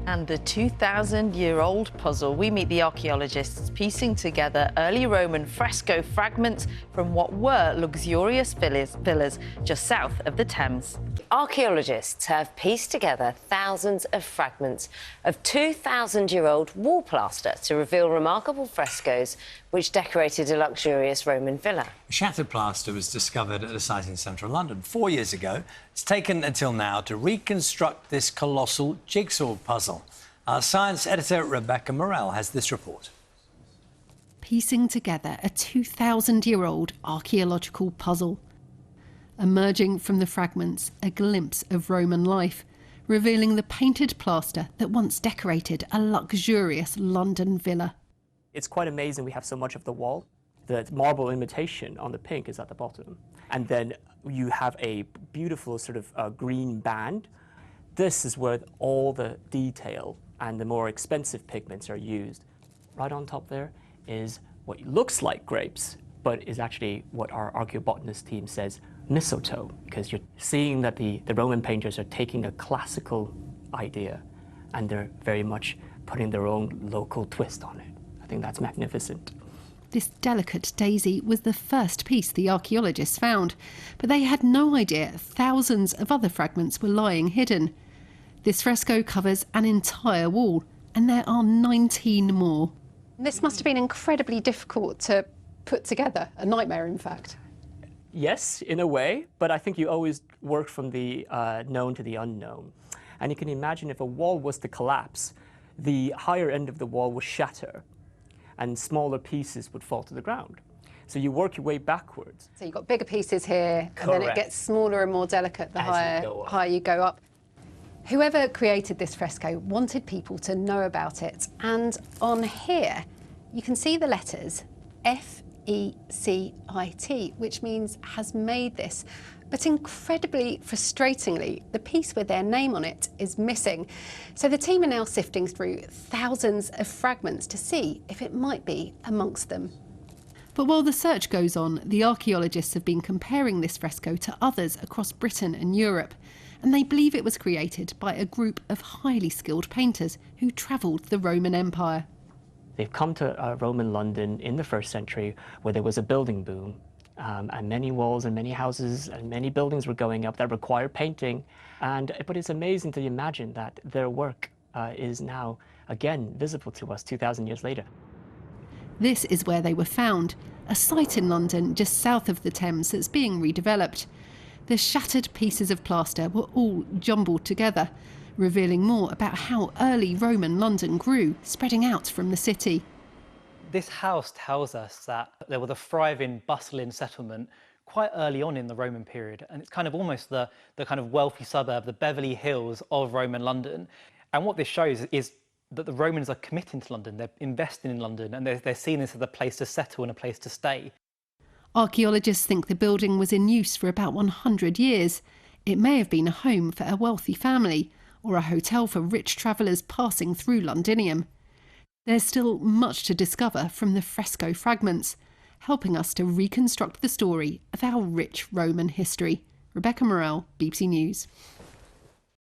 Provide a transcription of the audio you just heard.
And the 2,000-year-old puzzle. We meet the archaeologists piecing together early Roman fresco fragments from what were luxurious villas just south of the Thames. Archaeologists have pieced together thousands of fragments of 2,000-year-old wall plaster to reveal remarkable frescoes which decorated a luxurious Roman villa. Shattered plaster was discovered at a site in central London 4 years ago. It's taken until now to reconstruct this colossal jigsaw puzzle. Our science editor Rebecca Morell has this report. Piecing together a 2,000-year-old archaeological puzzle. Emerging from the fragments, a glimpse of Roman life, revealing the painted plaster that once decorated a luxurious London villa. It's quite amazing we have so much of the wall. The marble imitation on the pink is at the bottom. And then you have a beautiful sort of green band. This is where all the detail and the more expensive pigments are used. Right on top there is what looks like grapes, but is actually what our archaeobotanist team says mistletoe, because you're seeing that the Roman painters are taking a classical idea and they're very much putting their own local twist on it. I think that's magnificent. This delicate daisy was the first piece the archaeologists found, but they had no idea thousands of other fragments were lying hidden. This fresco covers an entire wall, and there are 19 more. This must have been incredibly difficult to put together, a nightmare, in fact. Yes, in a way, but I think you always work from the known to the unknown. And you can imagine if a wall was to collapse, the higher end of the wall would shatter and smaller pieces would fall to the ground. So you work your way backwards. So you've got bigger pieces here, and then it gets smaller and more delicate the higher you go up. Whoever created this fresco wanted people to know about it. And on here, you can see the letters F-E-C-I-T, which means has made this. But incredibly frustratingly, the piece with their name on it is missing. So the team are now sifting through thousands of fragments to see if it might be amongst them. But while the search goes on, the archaeologists have been comparing this fresco to others across Britain and Europe, and they believe it was created by a group of highly skilled painters who travelled the Roman Empire. They've come to Roman London in the 1st century where there was a building boom. And many walls and many houses and many buildings were going up that require painting. But it's amazing to imagine that their work is now, again, visible to us 2,000 years later. This is where they were found, a site in London just south of the Thames that's being redeveloped. The shattered pieces of plaster were all jumbled together, revealing more about how early Roman London grew, spreading out from the city. This house tells us that there was a thriving, bustling settlement quite early on in the Roman period, and it's kind of almost the kind of wealthy suburb, the Beverly Hills of Roman London. And what this shows is that the Romans are committing to London, they're investing in London, and they're seeing this as a place to settle and a place to stay. Archaeologists think the building was in use for about 100 years. It may have been a home for a wealthy family, or a hotel for rich travellers passing through Londinium. There's still much to discover from the fresco fragments, helping us to reconstruct the story of our rich Roman history. Rebecca Morell, BBC News.